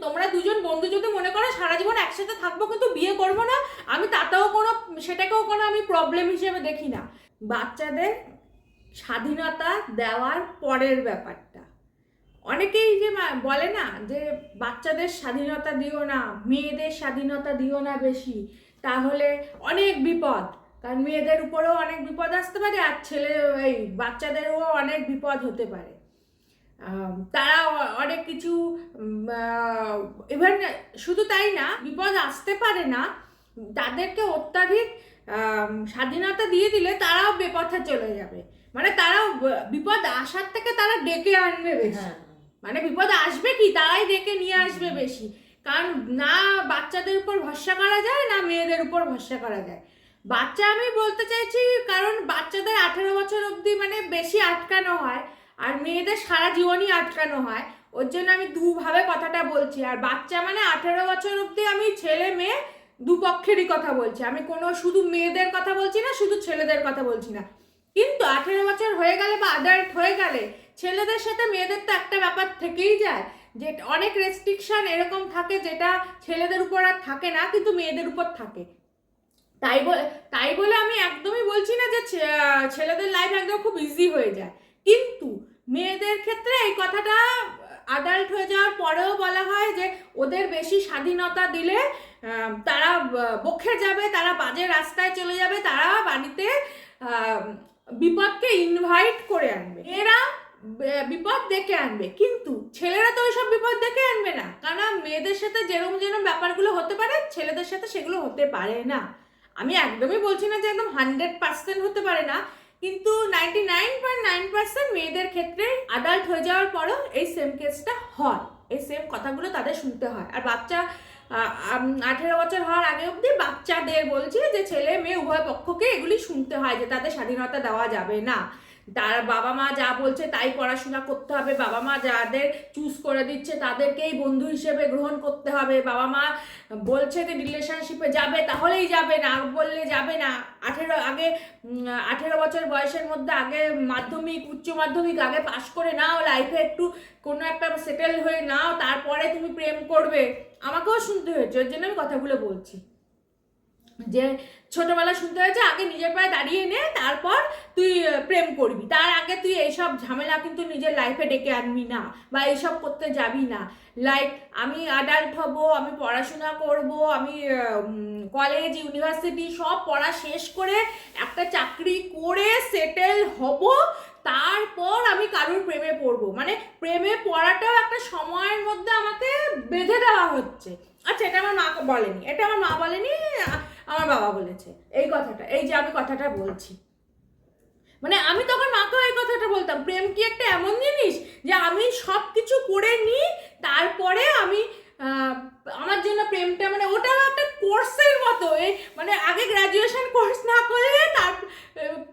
তোমরা দুজন বন্ধু যদি মনে করো সারা জীবন একসাথে থাকবো কিন্তু বিয়ে করবো না, আমি সেটাকেও কোনো আমি প্রবলেম হিসেবে দেখি না। বাচ্চাদের স্বাধীনতা দেওয়ার পরের ব্যাপারটা, অনেকেই যে বলে না যে বাচ্চাদের স্বাধীনতা দিও না, মেয়েদের স্বাধীনতা দিও না বেশি, তাহলে অনেক বিপদ। কারণ মেয়েদের উপরেও অনেক বিপদ আসতে পারে, আর এই বাচ্চাদেরও অনেক বিপদ হতে পারে। তারা অনেক কিছু ইভেন শুধু তাই না, বিপদ আসতে পারে না, তাদেরকে অত্যাধিক স্বাধীনতা দিয়ে দিলে তারাও বেপথে চলে যাবে। মানে তারাও বিপদ আসার থেকে তারা ডেকে আনবে বেশি। মানে বিপদ আসবে কি, তারাই ডেকে নিয়ে আসবে বেশি। কারণ না বাচ্চাদের উপর ভরসা করা যায়, না মেয়েদের উপর ভরসা করা যায়। বাচ্চা আমি বলতে চাইছি, কারণ বাচ্চাদের 18 বছর অবধি মানে বেশি আটকানো হয়, আর মেয়েদের সারা জীবনই আটকানো হয়। ওর জন্য আমি দুভাবে কথাটা বলছি। আর বাচ্চা মানে 18 বছর অবধি আমি ছেলে মেয়ে দুপক্ষেরই কথা বলছি, আমি কোনো শুধু মেয়েদের কথা বলছি না, শুধু ছেলেদের কথা বলছি না। কিন্তু 18 বছর হয়ে গেলে বা অ্যাডাল্ট হয়ে গেলে ছেলেদের সাথে মেয়েদের তো একটা ব্যাপার থেকেই যায়, যে অনেক রেস্ট্রিকশন এরকম থাকে যেটা ছেলেদের উপর আর থাকে না, কিন্তু মেয়েদের উপর থাকে। তাই বলে আমি একদমই বলছি না যে ছেলেদের লাইফ একদম খুব ইজি হয়ে যায়, কিন্তু মেয়েদের ক্ষেত্রে এই কথাটা অ্যাডাল্ট হয়ে যাওয়ার পরেও বলা হয় যে ওদের বেশি স্বাধীনতা দিলে তারা বকে যাবে, তারা বাজে রাস্তায় চলে যাবে, তারা বাড়িতে বিপদকে ইনভাইট করে আনবে, এরা বিপদ ডেকে আনবে। কিন্তু ছেলেরা তো ওইসব বিপদ ডেকে আনবে না, কারণ মেয়েদের সাথে যেরকম যেরকম ব্যাপারগুলো হতে পারে ছেলেদের সাথে সেগুলো হতে পারে না। আমি একদমই বলছি না যে একদম 100% হতে পারে না, কিন্তু 99.9% মেয়েদের ক্ষেত্রে অ্যাডাল্ট হয়ে যাওয়ার পরও এই সেম কেসটা হয়, এই সেম কথাগুলো তাদের শুনতে হয়। আর বাচ্চা 18 বছর হওয়ার আগে অবধি বাচ্চাদের বলছি যে ছেলে মেয়ে উভয় পক্ষকে এগুলি শুনতে হয়, যে তাদের স্বাধীনতা দেওয়া যাবে না, তার বাবা মা যা বলছে তাই পড়াশোনা করতে হবে, বাবা মা যাদের চুজ করে দিচ্ছে তাদেরকেই বন্ধু হিসেবে গ্রহণ করতে হবে, বাবা মা বলছে যে রিলেশনশিপে যাবে তাহলেই যাবে, না বললে যাবে না। 18 বছর বয়সের মধ্যে আগে মাধ্যমিক উচ্চ মাধ্যমিক আগে পাশ করে নাও, লাইফে একটু কোনো একটা সেটেল হয়ে নাও, তারপরে তুমি প্রেম করবে। আমাকেও শুনতে হয়েছে, ওর জন্য আমি কথাগুলো বলছি, যে ছোটবেলা শুনতে হয়েছে আগে নিজের পায়ে দাঁড়িয়ে নে, তারপর তুই প্রেম করবি, তার আগে তুই এইসব ঝামেলা কিন্তু নিজের লাইফে ডেকে আনবি না, বা এইসব করতে যাবি না। লাইক আমি অ্যাডাল্ট হব, আমি পড়াশোনা করব, আমি কলেজ ইউনিভার্সিটি সব পড়া শেষ করে একটা চাকরি করে সেটেল হব, তারপর আমি কারোর প্রেমে পড়বো। মানে প্রেমে পড়াটাও একটা সময়ের মধ্যে আমাকে বেঁধে দেওয়া হচ্ছে। আচ্ছা, এটা আমার মা বলেনি, এটা আমার মা বলেনি, আমার বাবা বলেছে এই কথাটা, এই যে আমি কথাটা বলছি। মানে আমি তখন মাকেও এই কথাটা বলতাম, প্রেম কি একটা এমন জিনিস যে আমি সব কিছু করে নিই তারপরে আমি আমার জন্য প্রেমটা, মানে ওটাও একটা কোর্সের মতো। মানে আগে গ্র্যাজুয়েশন কোর্স না করলে তার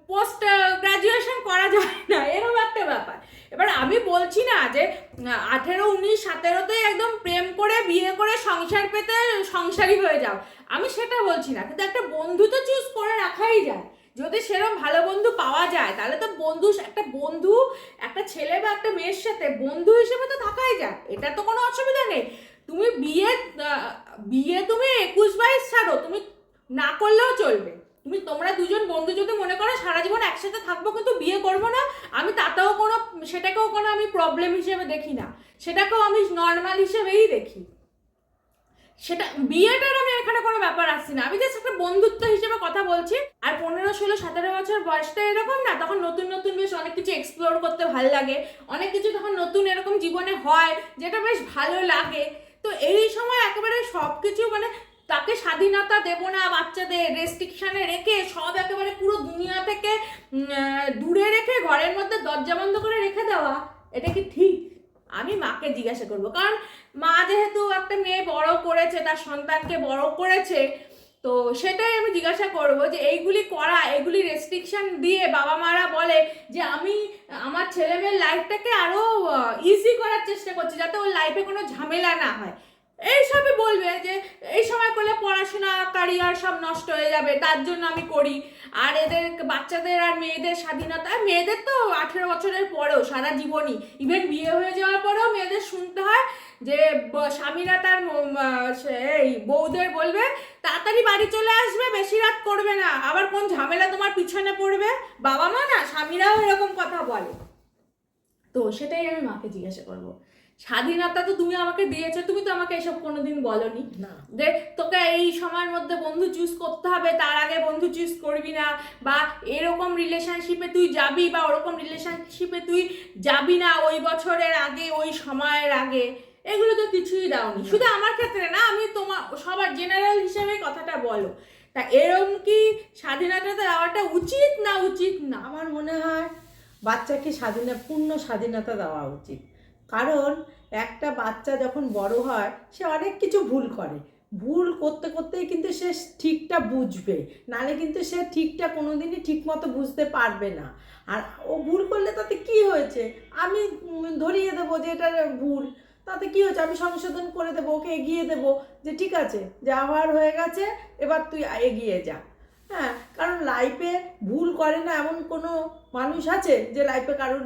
পোস্ট গ্র্যাজুয়েশন করা যায় না, এরকম একটা ব্যাপার। এবার আমি বলছি না যে 18, 19, 17তেই একদম প্রেম করে বিয়ে করে সংসার পেতে সংসারী হয়ে যাও, আমি সেটা বলছি না, কিন্তু একটা বন্ধু তো চুজ করে রাখাই যায়। যদি সেরকম ভালো বন্ধু পাওয়া যায় তাহলে তো বন্ধু একটা ছেলে বা একটা মেয়ের সাথে বন্ধু হিসেবে তো থাকাই যায়, এটা তো কোনো অসুবিধা নেই। তুমি বিয়ে তুমি 21-22 ছাড়ো, তুমি না করলেও চলবে। তোমরা দুজন বন্ধু যদি মনে করো সারা জীবন একসাথে থাকবো কিন্তু বিয়ে করবো না, আমি সেটাকেও কোনো আমি প্রবলেম হিসেবে দেখি না, সেটাকেও আমি নর্মাল হিসেবেই দেখি। সেটা বিয়েটার আমি এখানে কোনো ব্যাপার আসছি না, আমি জাস্ট একটা বন্ধুত্ব হিসেবে কথা বলছি। আর 15, 16, 17 বছর বয়সটা এরকম না, তখন নতুন নতুন বেশ অনেক কিছু এক্সপ্লোর করতে ভালো লাগে, অনেক কিছু তখন নতুন এরকম জীবনে হয় যেটা বেশ ভালো লাগে। তো এই সময় একেবারে সব কিছু মানে তাকে স্বাধীনতা দেবো না, বাচ্চাদের রেস্ট্রিকশানে রেখে সব একেবারে পুরো দুনিয়া থেকে দূরে রেখে ঘরের মধ্যে দরজা বন্ধ করে রেখে দেওয়া, এটা কি ঠিক? আমি মাকে জিজ্ঞাসা করবো, কারণ মা যেহেতু একটা মেয়ে বড় করেছে, তার সন্তানকে বড় করেছে, তো সেটাই আমি জিজ্ঞাসা করবো যে এগুলি রেস্ট্রিকশন দিয়ে বাবা মারা বলে যে আমি আমার ছেলে মেয়ের লাইফটাকে আরো ইজি করার চেষ্টা করছি, যাতে ওর লাইফে কোনো ঝামেলা না হয়। এইসবই বলবে যে এই সময় করলে পড়াশোনা ক্যারিয়ার সব নষ্ট হয়ে যাবে, তার জন্য আমি করি। আর এদের বাচ্চাদের আর মেয়েদের স্বাধীনতা, মেয়েদের তো 18 বছরের পরেও সারা জীবনই, ইভেন বিয়ে হয়ে যাওয়ার পরেও মেয়েদের শুনতে হয় যে স্বামীরা তার এই বউদের বলবে তাড়াতাড়ি বাড়ি চলে আসবে, বেশি রাত করবে না, আবার কোন ঝামেলা তোমার পিছনে পড়বে। বাবা মা না, স্বামীরাও এরকম কথা বলে। তো সেটাই আমি মাকে জিজ্ঞাসা করবো, স্বাধীনতা তো তুমি আমাকে দিয়েছো, তুমি তো আমাকে এসব কোনোদিন বলনি না যে তোকে এই সময়ের মধ্যে বন্ধু চুজ করতে হবে, তার আগে বন্ধু চুজ করবি না, বা এরকম রিলেশনশিপে তুই যাবি বা ওরকম রিলেশনশিপে তুই যাবি না ওই বছরের আগে, ওই সময়ের আগে, এগুলো তো কিছুই দাওনি। শুধু আমার ক্ষেত্রে না, আমি তোমার সবার জেনারেল হিসেবে কথাটা বলো। তা এরকম কি স্বাধীনতা দেওয়াটা উচিত না উচিত না? আমার মনে হয় বাচ্চাকে পূর্ণ স্বাধীনতা দেওয়া উচিত। কারণ একটা বাচ্চা যখন বড় হয় সে অনেক কিছু ভুল করে, ভুল করতে করতেই কিন্তু সে ঠিকটা বুঝবে, নাহলে কিন্তু সে ঠিকটা কোনোদিনই ঠিক মতো বুঝতে পারবে না। আর ও ভুল করলে তাতে কি হয়েছে, আমি ধরিয়ে দেবো যে এটা ভুল, তাতে কি হচ্ছে, আমি সংশোধন করে দেবো, ওকে এগিয়ে দেবো যে ঠিক আছে, যা হওয়ার হয়ে গেছে, এবার তুই এগিয়ে যা। হ্যাঁ, কারণ লাইফে ভুল করে না এমন কোনো মানুষ আছে যে লাইফে কারোর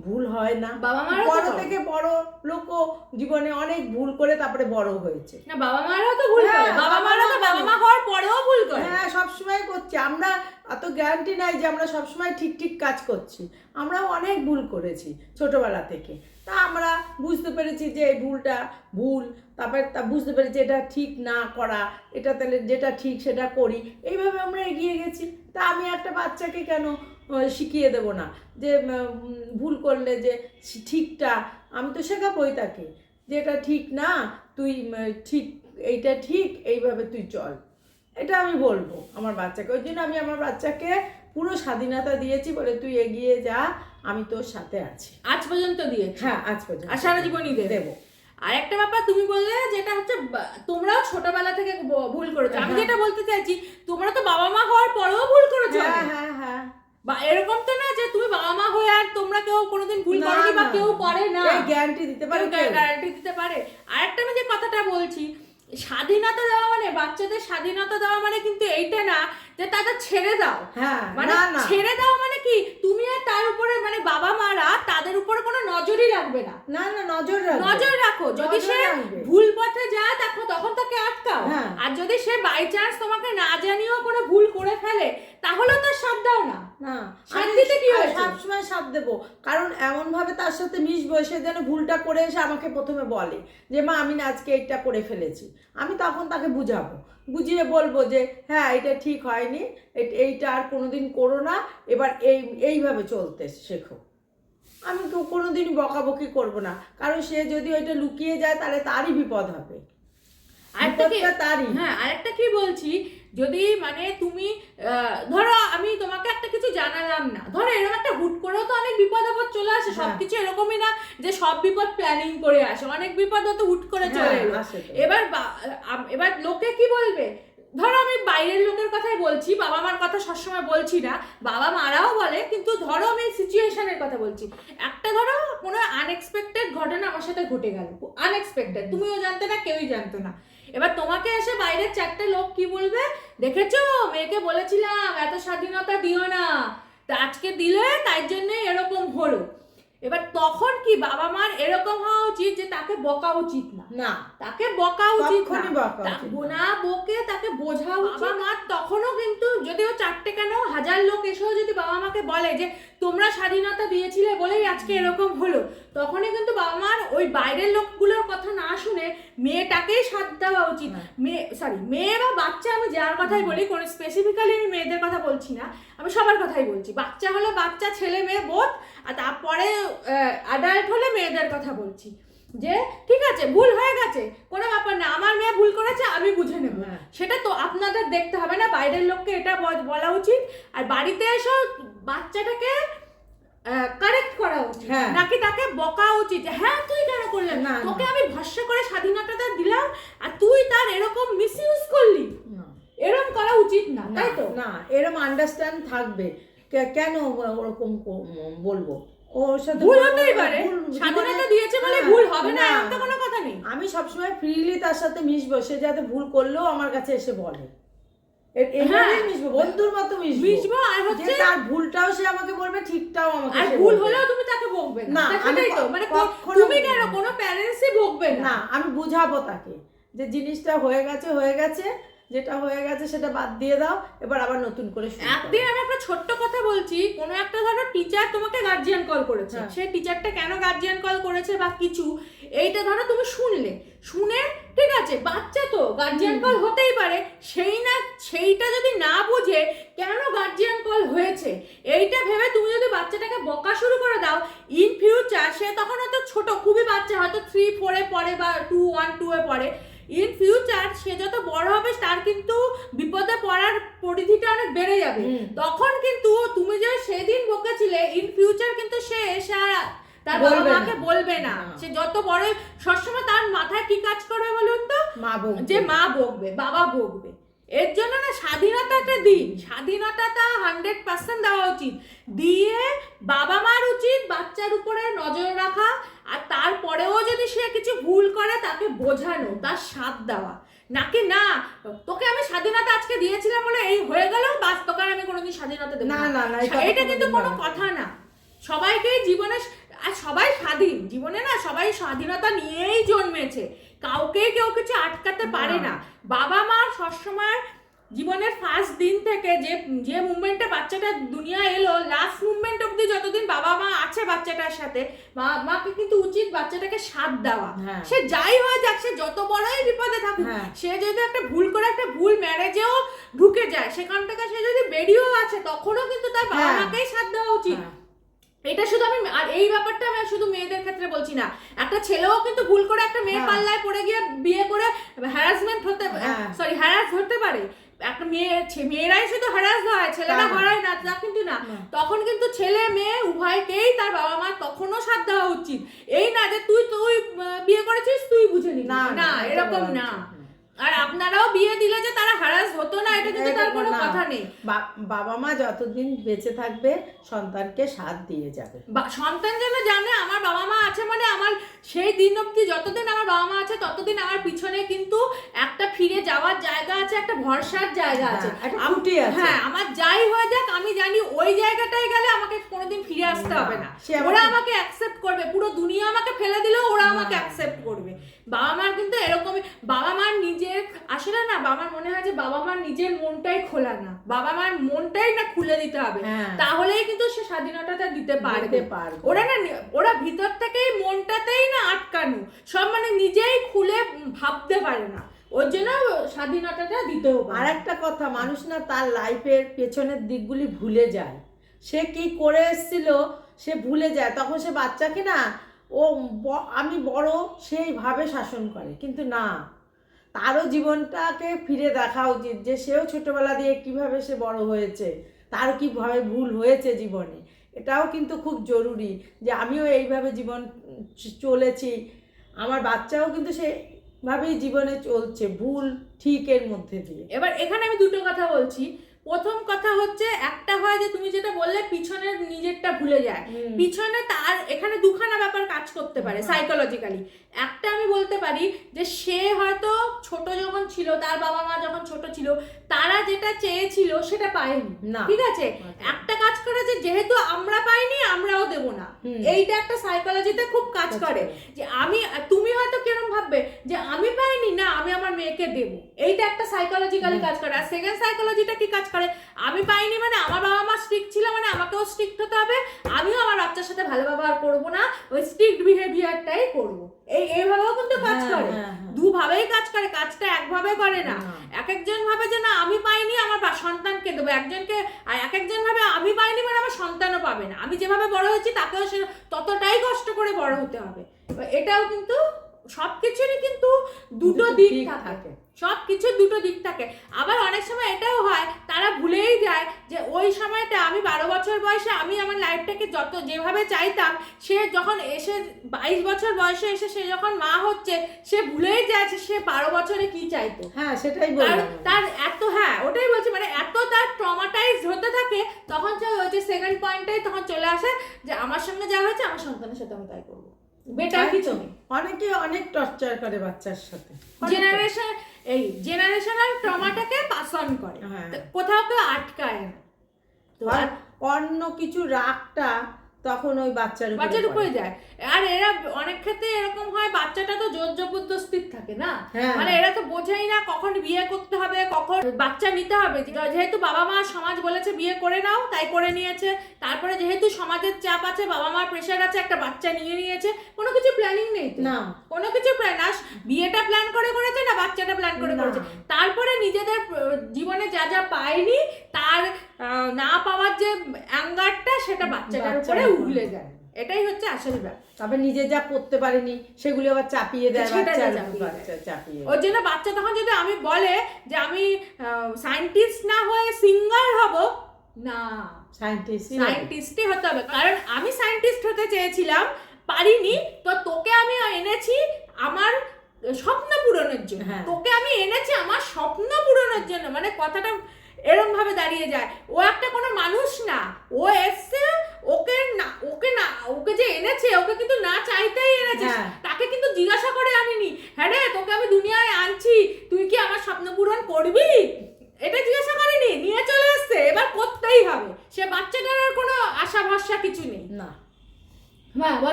ভুল হয় না? বাবা মারা বড় থেকে বড় লোকও জীবনে অনেক ভুল করে তারপরে বড় হয়েছে। না, বাবা মারাও তো ভুল করে, বাবা মারা তো বাবা মা হওয়ার পরেও ভুল করে। হ্যাঁ, সবসময় করছি আমরা, এত গ্যারান্টি নাই যে আমরা সবসময় ঠিক ঠিক কাজ করছি, আমরাও অনেক ভুল করেছি ছোটবেলা থেকে। তা আমরা বুঝতে পেরেছি যে এই ভুলটা ভুল, তারপরে তা বুঝতে পেরেছি এটা ঠিক না করা, এটা তাহলে যেটা ঠিক সেটা করি, এইভাবে আমরা এগিয়ে গেছি। তা আমি একটা বাচ্চাকে কেন শিখিয়ে দেব না যে ভুল করলে যে ঠিকটা, আমি তো শেখাবোই তাকে যে এটা ঠিক না, তুই ঠিক, এইটা ঠিক, এইভাবে তুই চল, এটা আমি বলবো আমার বাচ্চাকে। ওই জন্য আমি আমার বাচ্চাকে পুরো স্বাধীনতা দিয়েছি, বলে তুই এগিয়ে যা, আমি তোর সাথে আছি। আজ পর্যন্ত দিয়েছি, হ্যাঁ আজ পর্যন্ত, আর সারা জীবনই দেবো। আর একটা ব্যাপার তুমি বললে যেটা হচ্ছে তোমরাও ছোটবেলা থেকে ভুল করেছো, আমি যেটা বলতে চাইছি তোমরা তো বাবা মা হওয়ার পরেও ভুল করেছো। হ্যাঁ হ্যাঁ হ্যাঁ, বা এরকম তো না যে তুমি বাবা মা হয়ে আর তোমরা কেউ কোনোদিন ভুল করোনি বা কেউ করে না, গ্যারান্টি দিতে পারে, গ্যারান্টি দিতে পারে। আর একটা আমি যে কথাটা বলছি, স্বাধীনতা দেওয়া মানে, বাচ্চাদের স্বাধীনতা দেওয়া মানে কিন্তু এইটা না যে তাদের ছেড়ে দাও। হ্যাঁ, মানে ছেড়ে দাও মানে কি, তুমি আর তার উপরে মানে বাবা মারা তাদের উপরে কোনো নজরই রাখবে না। না না, নজর রাখো, যদি সে ভুল পথে যায় দেখো তখন তাকে আটকাও। আর যদি সে বাই চান্স তোমাকে না জানিয়েও কোনো ভুল করে ফেলে তাহলে তার সাথ দাও না। না, সাথ দিতে কি হয়, সবসময় সাথ দেবো, কারণ এমন ভাবে তার সাথে মিশবো সে যেন ভুলটা করে এসে আমাকে প্রথমে বলে যে মা আমি না আজকে এইটা করে ফেলেছি, আমি তখন তাকে বুঝাবো, বুঝিয়ে বলবো যে হ্যাঁ এটা ঠিক হয়নি, এইটা আর কোনোদিন করো না, এবার এইভাবে চলতে শেখো। আমি তো কোনোদিনই বকাবকি করবো না, কারণ সে যদি ওইটা লুকিয়ে যায় তাহলে তারই বিপদ হবে। আরেকটা কি বলছি, যদি মানে তুমি ধরো আমি তোমাকে একটা কিছু জানালাম না, ধরো এরকম একটা হুট করেও তো অনেক বিপদ আপদ চলে আসে, সবকিছু এরকমই না যে সব বিপদ প্ল্যানিং করে আসে, অনেক বিপদ তো হুট করে চলে এলো। এবার লোকে কি বলবে, ধরো আমি বাইরের লোকের কথাই বলছি, বাবা মার কথা সবসময় বলছি না, বাবা মারাও বলে, কিন্তু ধরো আমি সিচুয়েশনের কথা বলছি। একটা ধরো কোনো আনএক্সপেক্টেড ঘটনা আমার সাথে ঘটে গেল, আনএক্সপেক্টেড, তুমিও জানতে না কেউই জানতো না। এবার তোমাকে এসে বাইরের 4টে লোক কি বলবে, দেখেছো মেয়েকে বলেছিলাম এত স্বাধীনতা দিও না, তা আজকে দিলে তাই জন্য এরকম হলো। এবার তখন কি বাবা মার এরকম হওয়া উচিত যে তাকে বকা উচিত না, তাকে বকা উচিত না, বকে তাকে বোঝা উচিত। বাবা মা তখনও কিন্তু, যদিও 4টে কেন 1000 লোক এসেও যদি বাবা মাকে বলে যে তোমরা স্বাধীনতা দিয়েছিলে বলেই আজকে এরকম হলো, তখনই কিন্তু বাবা মার ওই বাইরের লোকগুলোর কথা না শুনে মেয়েটাকেই সাথ দেওয়া উচিত। মেয়ে বা বাচ্চা, আমি যার কথাই বলি, কোনো স্পেসিফিক্যালি আমি মেয়েদের কথা বলছি না, আমি সবার কথাই বলছি। বাচ্চা হলে বাচ্চা, ছেলে মেয়ে বোধ, আর তারপরে অ্যাডাল্ট হলে মেয়েদের কথা বলছি যে ঠিক আছে ভুল হয়ে গেছে, কোনো ব্যাপার না, আমার মেয়ে ভুল করেছে আমি বুঝে নেব, সেটা তো আপনাদের দেখতে হবে না, বাইরের লোককে এটা বলা উচিত। আর বাড়িতে এসে বাচ্চাটাকে কারেক্ট করা উচিত, নাকি তাকে বকা উচিত যে হ্যাঁ তুই কেন করলি, তোকে আমি ভরসা করে স্বাধীনতাটা দিলাম আর তুই তার এরকম মিসইউজ করলি, এরকম করা উচিত না, তাই তো? না, এরকম আন্ডারস্ট্যান্ড থাকবে, কেন ওরকম বলবো, ওর সাথে ভুল হতেই পারে, ভুল স্বাধীনতা জীবনে- দিয়েছে বলে হ্যাঁ, ভুল হবে না না। এমন তো কোনো কথা নেই। আমি সবসময় ফ্রিলি তার সাথে মিশবো, সে যাতে ভুল করলেও আমার কাছে এসে বলে, এইভাবেই মিশবো, বন্ধুর মতো মিশবো। আর যে হচ্ছে তার ভুলটাও সে আমাকে বলবে, ঠিকটাও আমাকে আর সে ভুল বলবে। হলেও তুমি তাকে বকবে না, না, আমি সেটাই তো মানে কখনো তুমি বলবো কেন না। কোনো প্যারেন্টসই বকবে না। না, আমি বুঝাবো তাকে যে জিনিসটা হয়ে গেছে, যেটা হয়ে গেছে সেটা বাদ দিয়ে দাও, এবার আবার নতুন করে শুরু করো। একদিন আমি একটা ছোট্ট কথা বলছি, কোনো একটা ধরো টিচার তোমাকে গার্জিয়ান কল করেছে, হ্যাঁ। সেই টিচারটা কেন গার্জিয়ান কল করেছে বা কিছু, এইটা ধরো তুমি শুনে ঠিক আছে, বাচ্চা তো গার্জিয়ান কল হতেই পারে, সেইটা যদি না বুঝে কেন গার্জিয়ান কল হয়েছে এইটা ভেবে তুমি যদি বাচ্চাটাকে বকা শুরু করে দাও, ইন ফিউচার সে তখন হয়তো ছোট, খুবই বাচ্চা, হয়তো 3-4-এ পড়ে বা 2-1-2-এ পড়ে, ইন ফিউচার সে যত বড় হবে তার কিন্তু বিপদে পড়ার পরিধিটা অনেক বেড়ে যাবে। তখন কিন্তু তুমি যে সেদিন বকেছিলে, ইন ফিউচার কিন্তু সে এসে আর তার বাবা বলবে মাকে না। বলবে না। না। সে যত বড়, সবসময় তার মাথায় কি কাজ করবে বলুন তো, মা বলবে। যে মা বকবে, বাবা বকবে। এর জন্য না স্বাধীনতাটা দিন, স্বাধীনতাটা 100% দেওয়া উচিত, দিয়ে বাবা মার উচিত বাচ্চার উপরে নজর রাখা, আর তারপরেও যদি সে কিছু ভুল করে তাকে বোঝানো, তার সাথ দেওয়া, নাকি না তোকে আমি স্বাধীনতা আজকে দিয়েছিলাম বলে এই হয়ে গেল, বাস তোকে আর আমি কোনোদিন স্বাধীনতা দেবো না, না, না, এই কথা এটা কিন্তু কোনোদিন কোনো বলা কথা না। সবাইকেই জীবনে, আর সবাই স্বাধীন জীবনে, না সবাই স্বাধীনতা নিয়েই জন্মেছে, কাউকে কেউ কিছু আটকাতে পারে না। বাবা মা সবসময় জীবনের ফার্স্ট দিন থেকে যে মুভমেন্টে বাচ্চাটা দুনিয়া এলো, লাস্ট মুভমেন্ট অবধি যতদিন বাবা মা আছে বাচ্চাটার সাথে, মাকে কিন্তু উচিত বাচ্চাটাকে সাথ দেওয়া। হ্যাঁ। সে যাই হয়ে যাক, সে যত বড়ই বিপদে থাকুক, হ্যাঁ। সে যদি একটা ভুল করে একটা ভুল ম্যারেজেও ঢুকে যায়, সেখান থেকে সে যদি বেরিয়েও আছে, তখনও কিন্তু তার বাবা হ্যাঁ। মাকেই সাথ দেওয়া উচিত। হ্যাঁ। এটা শুধু আমি, আর এই ব্যাপারটা আমি শুধু মেয়েদের ক্ষেত্রে বলছি না, একটা ছেলেও কিন্তু ভুল করে একটা মেয়ের হ্যাঁ। পাল্লায় পড়ে গিয়ে বিয়ে করে হ্যারাসমেন্ট হ্যাঁ। হ্যারাস হতে পারে। একটা মেয়েরাই শুধু হ্যারাস হয়, ছেলেরা হ্যাঁ। হারায় না, তা কিন্তু না। তখন কিন্তু ছেলে মেয়ে উভয়কেই তার বাবা মা তখনও সাথ দেওয়া উচিত। এই না যে তুই বিয়ে করেছিস তুই বুঝে নিবি, না এরকম না। আর আপনারাও বিয়ে দিলে যে তারা হ্যারাস হতো না, এটা কিন্তু তার কোনো কথা নেই। বাবা মা যতদিন বেঁচে থাকবে সন্তানকে সাথ দিয়ে যাবে, সন্তান যেন জানে আমার বাবা মা আছে, মানে আমার সেই দিন অবধি যতদিন আমার বাবা মা আছে ততদিন আমার পিছনে কিন্তু একটা ফিরে যাওয়ার জায়গা আছে, একটা ভরসার জায়গা আছে, একটা খুঁটি আছে। হ্যাঁ, আমার যাই হয়ে যাক আমি জানি ওই জায়গাটায় গেলে আমাকে কোনোদিন ফিরে আসতে হবে না, সে আমাকে- ওরা আমাকে অ্যাকসেপ্ট করবে, পুরো দুনিয়া আমাকে ফেলে দিলেও ওরা আমাকে অ্যাকসেপ্ট করবে। বাবা মার কিন্তু এরকমই, বাবা মার নিজের আসলে না, বাবার মনে হয় যে বাবা মার নিজের মনটাই খোলা না, বাবা মার মনটাই না খুলে দিতে হবে, হ্যাঁ। তাহলেই কিন্তু সে স্বাধীনতাটা দিতে পারবে। পারবে। ওরা ভিতর থেকেই মনটাতেই না আটকানো, সব মানে নিজেই খুলে ভাবতে পারে না, ওর জন্য স্বাধীনতাটা দিতেও পারে। আর একটা কথা, মানুষ না তার লাইফের পেছনের দিকগুলি ভুলে যায়, সে কি করে এসেছিল সে ভুলে যায়, তখন সে বাচ্চাকে না আমি বড় সেইভাবে শাসন করে, কিন্তু না, তারও জীবনটাকে ফিরে দেখা উচিত যে সেও ছোটবেলা দিয়ে কিভাবে সে বড় হয়েছে, তার কিভাবে ভুল হয়েছে জীবনে, এটাও কিন্তু খুব জরুরি যে আমিও এইভাবে জীবন চলেছি, আমার বাচ্চাও কিন্তু সেভাবেই জীবনে চলছে, ভুল ঠিকের মধ্যে দিয়ে। এবার এখানে আমি দুটো কথা বলছি। প্রথম কথা হচ্ছে, একটা হয় যে তুমি যেটা বললে পিছনের নিজেরটা ভুলে যায়, পিছনে তার এখানে দুখানা ব্যাপার কাজ করতে পারে সাইকোলজিক্যালি। একটা আমি বলতে পারি যে সে হয়তো ছোট যখন ছিল, তার বাবা মা যখন ছোট ছিল, তারা যেটা চেয়েছিল সেটা পায়নি, না। ঠিক আছে, একটা কাজ করে যে যেহেতু আমরা পাইনি আমরাও দেব না, এইটা একটা সাইকোলজিতে খুব কাজ করে, যে তুমি হয়তো কিরকম ভাববে যে আমি পাইনি, না আমি আমার মেয়েকে দেব, এইটা একটা সাইকোলজিক্যালি কাজ করে। আর সেকেন্ড সাইকোলজিটা কি কাজ করে, আমি পাইনি মানে আমার বাবা মা স্ট্রিক্ট ছিল মানে আমাকেও স্ট্রিক্ট হতে হবে, আমিও আমার বাচ্চার সাথে ভালো ব্যবহার করবো না, ওই স্ট্রিক্ট বিহেভিয়ারটাই করবো, এইভাবেও কিন্তু কাজ করে, দুভাবেই কাজ করে, কাজটা একভাবে করে না। এক একজন ভাবে যে না আমি পাইনি আমার সন্তানকে দেবো, আর এক একজন ভাবে আমি পাইনি মানে আমার সন্তানও পাবে না, আমি যেভাবে বড় হয়েছি তাকেও সে ততটাই কষ্ট করে বড় হতে হবে। এটাও কিন্তু সবকিছুরই কিন্তু দুটো দিক দিক থাকে, সব কিছু দুটো দিক থাকে। আবার অনেক সময় এটাও হয় তারা ভুলেই যায় যে ওই সময়টা আমি 12 বছর বয়সে আমি আমার লাইফটাকে যেভাবে চাইতাম, সে যখন এসে 22 বছর বয়সে এসে সে যখন মা হচ্ছে, সে ভুলেই যায় যে সে 12 বছরে কি চাইতো। হ্যাঁ সেটাই বললাম। তার এত, হ্যাঁ ওটাই বলছি, মানে এত তার ট্রমাটাইজড হতে থাকে, তখন ওই যে সেকেন্ড পয়েন্টটাই তখন চলে আসে যে আমার সঙ্গে যা হয়েছে আমার সন্তানের সাথে আমি তাই করবো, বেটার কিছু নেই। অনেকে অনেক টর্চার করে বাচ্চার সাথে, জেনারেশনাল ট্রমাটাকে পাস অন করে, কোথাও কেউ আটকায় না। তো অন্য কিছু রাগটা তখন ওই বাচ্চার উপরে যায়। আর এরা অনেক ক্ষেত্রে এরকম হয়, বাচ্চাটা তো জোর জবরদস্তির থাকে না, মানে এরা তো বোঝেই না কখন বিয়ে করতে হবে, কখন বাচ্চা নিতে হবে। যেহেতু বাবা মা সমাজ বলেছে বিয়ে করে নাও, তাই করে নিয়েছে। তারপরে যেহেতু সমাজের চাপ আছে, বাবা মার প্রেশার আছে, একটা বাচ্চা নিয়ে নিয়েছে, কোনো কিছু প্ল্যানিং নেই না, কোনো কিছু প্ল্যান, বিয়েটা প্ল্যান করে করেছে না বাচ্চাটা প্ল্যান করে করেছে। তারপরে নিজেদের জীবনে যা যা পায়নি তার না পাওয়ার যে অ্যাঙ্গারটা, সেটা বাচ্চাটার উপরে উগলে যায়। এটাই হচ্ছে আসল ব্যাপার। তারপর নিজে যা করতে পারেনি সেগুলি আবার চাপিয়ে দেয়, চাপিয়ে। ওর জন্য বাচ্চা তখন যদি আমি বলে যে আমি সায়েন্টিস্ট না হয়ে সিঙ্গার হব, না, সায়েন্টিস্টই হতে হবে। কারণ আমি সায়েন্টিস্ট হতে চেয়েছিলাম, পারিনি, তো তোকে আমি এনেছি আমার স্বপ্ন পূরণের জন্য, তোকে আমি এনেছি আমার স্বপ্ন পূরণের জন্য। মানে কথাটা এরকম ভাবে দাঁড়িয়ে যায়। ও একটা কোনো মানুষ না, ও এসছে, ওকে যে এনেছে, ওকে কিন্তু না চাইতেই এনেছে, তাকে কিন্তু জিজ্ঞাসা করে আনিনি, হ্যাঁ রে তোকে আমি দুনিয়ায় আনছি, তুই কি আমার স্বপ্ন পূরণ করবি, এটা জিজ্ঞাসা করেনি, নিয়ে চলে এসছে, এবার করতেই হবে। সে বাচ্চাটার আর কোনো আশা ভরসা কিছু নেই, না,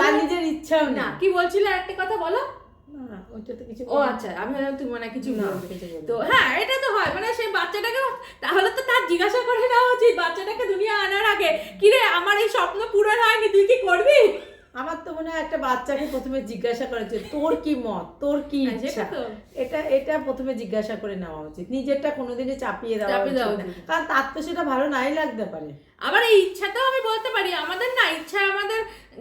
তার নিজের ইচ্ছাও না। কি বলছিলে একটা কথা বলো? কিছু, ও আচ্ছা, আমি তুমি মানে কিছু বলবে। তো হ্যাঁ, এটা তো হয়, মানে সেই বাচ্চাটাকে তাহলে তো তার জিজ্ঞাসা করে নেওয়া উচিত বাচ্চাটাকে দুনিয়া আনার আগে, কিরে আমার এই স্বপ্ন পূরণ হয়নি, তুই কি করবি? আমার তো মনে হয় একটা বাচ্চাকে প্রথমে জিজ্ঞাসা করা উচিত, তোর কি মত, তোর কি ইচ্ছা, এটা প্রথমে জিজ্ঞাসা করে নেওয়া উচিত। নিজেরটা কোনোদিনই চাপিয়ে দেওয়া উচিত না, কারণ তার তো সেটা ভালো নাই লাগতে পারে। আবার এই ইচ্ছাটাও আমি বলতে পারি, আমাদের না ইচ্ছা, আমাদের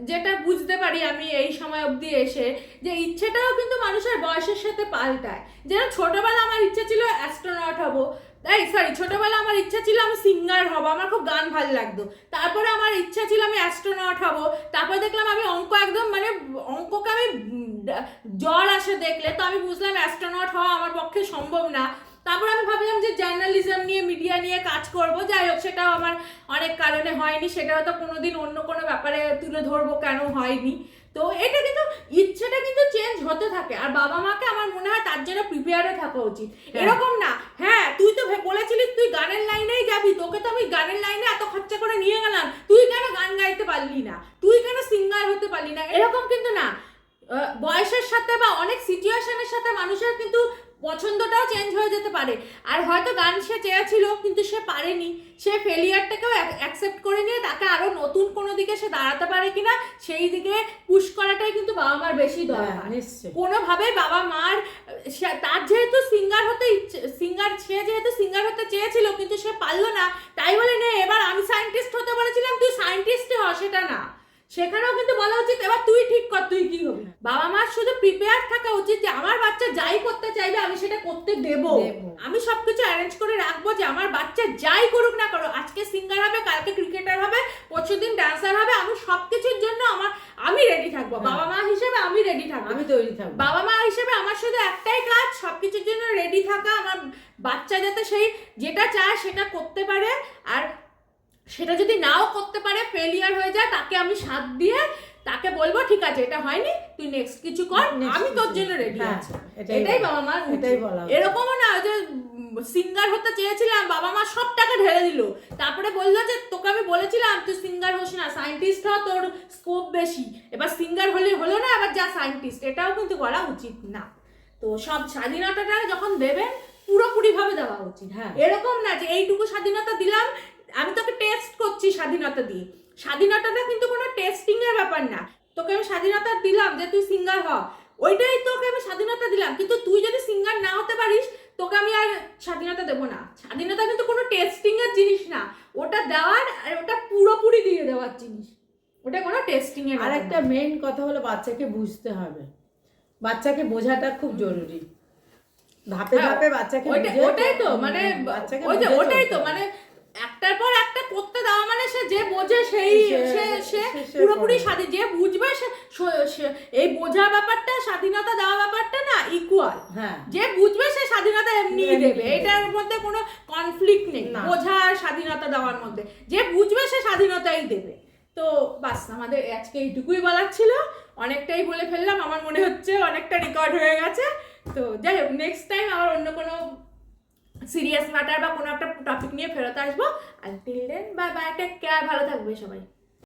যেটা বুঝতে পারি আমি এই সময় অবধি এসে, যে ইচ্ছেটাও কিন্তু মানুষের বয়সের সাথে পাল্টায়। যেন ছোটবেলা আমার ইচ্ছা ছিল অ্যাস্ট্রোনট হব, ছোটবেলা আমার ইচ্ছা ছিল আমি সিঙ্গার হব, আমার খুব গান ভালো লাগতো। তারপরে আমার ইচ্ছা ছিল আমি অ্যাস্ট্রোনট হব, তারপরে দেখলাম আমি অঙ্ক একদম, মানে অঙ্ককে আমি জ্বর আসে দেখলে, তো আমি বুঝলাম অ্যাস্ট্রোনট হওয়া আমার পক্ষে সম্ভব না। তারপর আমি ভাবলাম যে জার্নালিজম নিয়ে, মিডিয়া নিয়ে কাজ করব, যাই হোক সেটাও আমার অনেক কারণে হয়নি, সেটাও তো কোনোদিন অন্য কোনো ব্যাপারে তুলে ধরবো কেন হয়নি। তো এটা কিন্তু ইচ্ছেটা কিন্তু চেঞ্জ হতে থাকে, আর বাবা মাকে আমার মনে হয় তার জন্য প্রিপেয়ারও থাকা উচিত। এরকম না, হ্যাঁ তুই তো বলেছিলিস তুই গানের লাইনেই যাবি, তোকে তো আমি গানের লাইনে এত খরচা করে নিয়ে গেলাম, তুই কেন গান গাইতে পারলি না, তুই কেন সিঙ্গার হতে পারলি না, এরকম কিন্তু না। বয়সের সাথে বা অনেক সিচুয়েশনের সাথে মানুষের কিন্তু পছন্দটাও চেঞ্জ হয়ে যেতে পারে। আর হয়তো গান সে চেয়েছিল কিন্তু সে পারেনি, সে ফেলিয়ারটাকেও অ্যাকসেপ্ট করে নিয়ে তাকে আরো নতুন কোনো দিকে সে দাঁড়াতে পারে কিনা সেই দিকে পুশ করাটাই কিন্তু বাবা মার বেশি দরকার। কোনোভাবে বাবা মার, তার যেহেতু সে যেহেতু সিঙ্গার হতে চেয়েছিল কিন্তু সে পারলো না, তাই বলে নে এবার আমি সায়েন্টিস্ট হতে বলেছিলাম তুই সায়েন্টিস্টই হ, সেটা না। সেখানেও কিন্তু বলা উচিত এবার তুই ঠিক কর, তুই কি হবি। বাবা মার শুধু প্রিপেয়ার থাকা উচিত যে আমার বাচ্চা যাই করতে চাইবে আমি সেটা করতে দেব, আমি সবকিছু অ্যারেঞ্জ করে রাখবো যে আমার বাচ্চা যাই করুক না করো, আজকে সিঙ্গার হবে, কালকে ক্রিকেটার হবে, পরশুদিন ডান্সার হবে, আমি সবকিছুর জন্য আমি রেডি থাকবো। বাবা মা হিসেবে আমি রেডি থাকবো, আমি তৈরি থাকবো। বাবা মা হিসেবে আমার শুধু একটাই কাজ, সবকিছুর জন্য রেডি থাকা, আমার বাচ্চা যাতে সেই যেটা চায় সেটা করতে পারে, আর সেটা যদি নাও করতে পারে, ফেলিয়ার হয়ে যায়, তাকে আমি সাথ দিয়ে তাকে বলবো ঠিক আছে এটা হয়নি, তুই নেক্সট কিছু কর, আমি তোর জন্য রেডি আছি। এটাই বাবা মা, এটাই বলা। এরকমও না যে সিঙ্গার হতে চেয়েছিলাম বাবা মা সব টাকা ঢেলে দিল, তারপরে বললো যে তোকে আমি বলেছিলাম তুই সিঙ্গার হোস না, সায়েন্টিস্ট হ, তোর স্কোপ বেশি, এবার সিঙ্গার হলো না, এবার যা সায়েন্টিস্ট, এটাও কিন্তু করা উচিত না। তো সব স্বাধীনতাটা যখন দেবেন পুরোপুরি ভাবে দেওয়া উচিত। এরকম না যে এইটুকু স্বাধীনতা দিলাম, আমি তোকে টেস্ট করছি স্বাধীনতা দিয়ে, স্বাধীনতাটা কিন্তু কোনো টেস্টিং এর ব্যাপার না। তোকে আমি স্বাধীনতা দিলাম যে তুই সিঙ্গার হ, ওইটাই তোকে আমি স্বাধীনতা দিলাম, কিন্তু তুই যদি সিঙ্গার না হতে পারিস তোকে আমি আর স্বাধীনতা দেবো না। স্বাধীনতা কিন্তু কোনো টেস্টিং এর জিনিস না, ওটা দেওয়ার, আর ওটা পুরোপুরি দিয়ে দেওয়ার জিনিস, ওটা কোনো টেস্টিং এর। আর একটা মেইন কথা হলো বাচ্চাকে বুঝতে হবে, বাচ্চাকে বোঝাটা খুব জরুরি। ধাপে ধাপে বাচ্চাকে ওটাই তো মানে বাচ্চাকে ওই যে বুঝে ওটাই তো চলতে মানে একটার পর একটা করতে দেওয়া মানে সে যে বোঝে সেই সে সে পুরোপুরি করবে। স্বাধীন, যে বুঝবে এই বোঝা ব্যাপারটা স্বাধীনতা দেওয়া ব্যাপারটা না ইকুয়াল। হ্যাঁ যে বুঝবে সে স্বাধীনতা এমনি এমনিই দেবে, দেবে। এটার মধ্যে কোনো কনফ্লিক্ট নেই না। বোঝা আর স্বাধীনতা দেওয়ার মধ্যে। যে বুঝবে সে স্বাধীনতাই দেবে। তো বাস আমাদের আজকে এইটুকুই বলার ছিল, অনেকটাই বলে ফেললাম, আমার মনে হচ্ছে অনেকটা রেকর্ড হয়ে গেছে। তো যাই হোক, নেক্সট টাইম আবার অন্য কোনো সিরিয়াস ম্যাটার বা কোনো একটা টপিক নিয়ে ফেরত আসবো। Until then bye bye, take care, ভালো থাকবে সবাই।